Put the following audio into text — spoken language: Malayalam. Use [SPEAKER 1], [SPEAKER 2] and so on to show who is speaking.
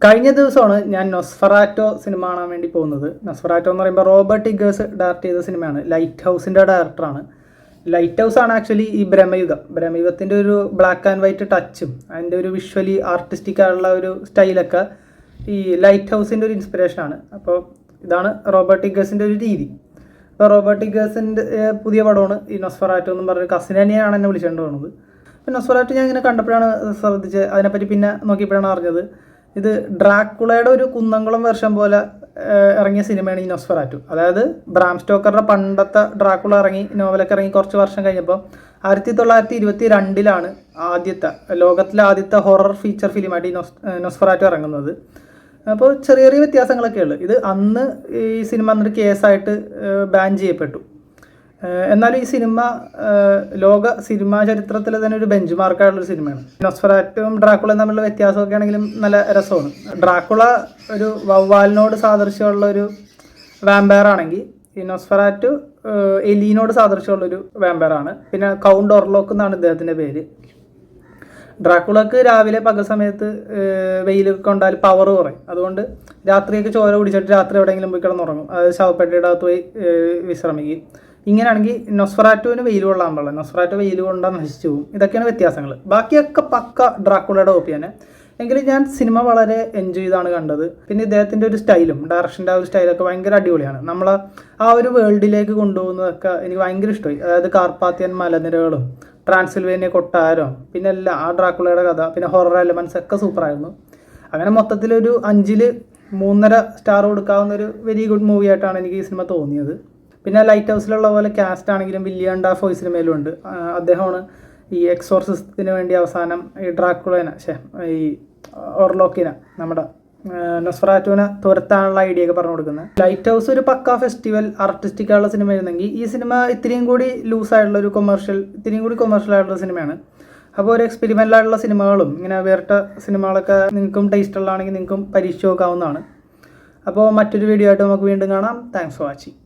[SPEAKER 1] കഴിഞ്ഞ ദിവസമാണ് ഞാൻ നൊസ്ഫെറാറ്റോ സിനിമ കാണാൻ വേണ്ടി പോകുന്നത്. നൊസ്ഫെറാറ്റോ എന്ന് പറയുമ്പോൾ റോബർട്ട് ഇഗേഴ്സ് ഡയറക്റ്റ് ചെയ്ത സിനിമയാണ്. ലൈറ്റ് ഹൗസിൻ്റെ ഡയറക്ടറാണ്. ലൈറ്റ് ഹൗസ് ആണ് ആക്ച്വലി ഈ ബ്രഹ്മയുഗത്തിൻ്റെ ഒരു ബ്ലാക്ക് ആൻഡ് വൈറ്റ് ടച്ചും അതിൻ്റെ ഒരു വിഷ്വലി ആർട്ടിസ്റ്റിക് ആയുള്ള ഒരു സ്റ്റൈലൊക്കെ ഈ ലൈറ്റ് ഹൗസിൻ്റെ ഒരു ഇൻസ്പിറേഷനാണ്. അപ്പോൾ ഇതാണ് റോബർട്ട് ഇഗേഴ്സിൻ്റെ ഒരു രീതി. അപ്പോൾ റോബർട്ട് ഇഗേഴ്സിൻ്റെ പുതിയ പടമാണ് ഈ നൊസ്ഫെറാറ്റോ എന്നും പറഞ്ഞ കസിനെയാണ് എന്നെ വിളിച്ചുകൊണ്ട് പോകുന്നത്. അപ്പോൾ നൊസ്ഫെറാറ്റോ ഞാൻ ഇങ്ങനെ കണ്ടപ്പോഴാണ് ശ്രദ്ധിച്ച് അതിനെപ്പറ്റി പിന്നെ നോക്കിയപ്പോഴാണ് അറിഞ്ഞത് ഇത് ഡ്രാക്കുളയുടെ ഒരു കുന്നംകുളം വെർഷൻ പോലെ ഇറങ്ങിയ സിനിമയാണ് ഈ നൊസ്ഫെറാറ്റോ. അതായത് ബ്രാം സ്റ്റോക്കറുടെ പണ്ടത്തെ ഡ്രാക്കുള ഇറങ്ങി നോവലൊക്കെ ഇറങ്ങി കുറച്ച് വർഷം കഴിഞ്ഞപ്പോൾ 1922 ലോകത്തിലെ ആദ്യത്തെ ഹൊറർ ഫീച്ചർ ഫിലിമായിട്ട് ഈ നൊസ്ഫെറാറ്റോ ഇറങ്ങുന്നത്. അപ്പോൾ ചെറിയ ചെറിയ വ്യത്യാസങ്ങളൊക്കെ ഉള്ളു. ഇത് അന്ന് ഈ സിനിമ എന്നൊരു കേസായിട്ട് ബാൻ ചെയ്യപ്പെട്ടു. എന്നാലും ഈ സിനിമ ലോക സിനിമാ ചരിത്രത്തിലെ തന്നെ ഒരു ബെഞ്ച് മാർക്കായിട്ടുള്ളൊരു സിനിമയാണ്. നൊസ്ഫെറാറ്റോയും ഡ്രാക്കുളയും തമ്മിലുള്ള വ്യത്യാസമൊക്കെ ആണെങ്കിലും നല്ല രസമാണ്. ഡ്രാക്കുള ഒരു വവ്വാലിനോട് സാദൃശ്യമുള്ള ഒരു വാമ്പയർ ആണെങ്കിൽ ഈ നൊസ്ഫെറാറ്റോ എലിനോട് സാദൃശ്യമുള്ളൊരു വാമ്പയറാണ്. പിന്നെ കൗണ്ട് ഒർലോക്ക് എന്നാണ് ഇദ്ദേഹത്തിൻ്റെ പേര്. ഡ്രാക്കുളക്ക് രാവിലെ പകൽ സമയത്ത് വെയിൽ കൊണ്ടാൽ പവർ കുറയും. അതുകൊണ്ട് രാത്രിയൊക്കെ ചോര കുടിച്ചിട്ട് രാത്രി എവിടെയെങ്കിലും പോയി കിടന്നുറങ്ങും. അതായത് ശവപ്പെട്ടിയുടെ അകത്ത് പോയി വിശ്രമിക്കും. ഇങ്ങനെയാണെങ്കിൽ നൊസ്ഫെറാറ്റോന് വെയിൽ കൊള്ളാൻ പാടില്ല. നൊസ്ഫെറാറ്റോ വെയിൽ കൊണ്ടാൽ നശിച്ചു പോകും. ഇതൊക്കെയാണ് വ്യത്യാസങ്ങൾ. ബാക്കിയൊക്കെ പക്ക ഡ്രാക്കുളയുടെ കോപ്പിയാണ്. എങ്കിലും ഞാൻ സിനിമ വളരെ എൻജോയ് ചെയ്താണ് കണ്ടത്. പിന്നെ ഇദ്ദേഹത്തിൻ്റെ ഒരു സ്റ്റൈലും ഡയറക്ഷൻ്റെ ആ ഒരു സ്റ്റൈലൊക്കെ ഭയങ്കര അടിപൊളിയാണ്. നമ്മൾ ആ ഒരു വേൾഡിലേക്ക് കൊണ്ടുപോകുന്നതൊക്കെ എനിക്ക് ഭയങ്കര ഇഷ്ടമായി. അതായത് കാർപ്പാത്തിയൻ മലനിരകളും ട്രാൻസിൽവേനിയ കൊട്ടാരവും പിന്നെ എല്ലാം ആ ഡ്രാക്കുളയുടെ കഥ പിന്നെ ഹൊറർ എലമെൻറ്റ്സ് ഒക്കെ സൂപ്പറായിരുന്നു. അങ്ങനെ മൊത്തത്തിലൊരു 5-ൽ 3.5 സ്റ്റാർ കൊടുക്കാവുന്ന ഒരു വെരി ഗുഡ് മൂവി ആയിട്ടാണ് എനിക്ക് ഈ സിനിമ തോന്നിയത്. പിന്നെ ലൈറ്റ് ഹൗസിലുള്ള പോലെ കാസ്റ്റ് ആണെങ്കിലും വില്യം ഡാഫോയ് സിനിമയിലും ഉണ്ട്. അദ്ദേഹമാണ് ഈ എക്സോർസിസത്തിന് വേണ്ടി അവസാനം ഈ ഡ്രാക്കുളേനെ ഈ ഓർലോക്കിനെ നമ്മുടെ നൊസ്ഫെറാറ്റോനെ തുരത്താനുള്ള ഐഡിയ ഒക്കെ പറഞ്ഞു കൊടുക്കുന്നത്. ലൈറ്റ് ഹൗസ് ഒരു പക്ക ഫെസ്റ്റിവൽ ആർട്ടിസ്റ്റിക് ആയുള്ള സിനിമ ആയിരുന്നെങ്കിൽ ഈ സിനിമ ഇത്തിരിയും കൂടി ലൂസായിട്ടുള്ളൊരു ഇത്തിരിയും കൂടി കൊമേഴ്ഷ്യൽ ആയിട്ടുള്ള സിനിമയാണ്. അപ്പോൾ ഒരു എക്സ്പെരിമെൻ്റൽ ആയിട്ടുള്ള സിനിമകളും ഇങ്ങനെ വേറിട്ട സിനിമകളൊക്കെ നിങ്ങൾക്കും ടേസ്റ്റ് ഉള്ളതാണെങ്കിൽ നിങ്ങൾക്കും പരീക്ഷിച്ച് നോക്കാവുന്നതാണ്. അപ്പോൾ മറ്റൊരു വീഡിയോ ആയിട്ട് നമുക്ക് വീണ്ടും കാണാം. Thanks for watching.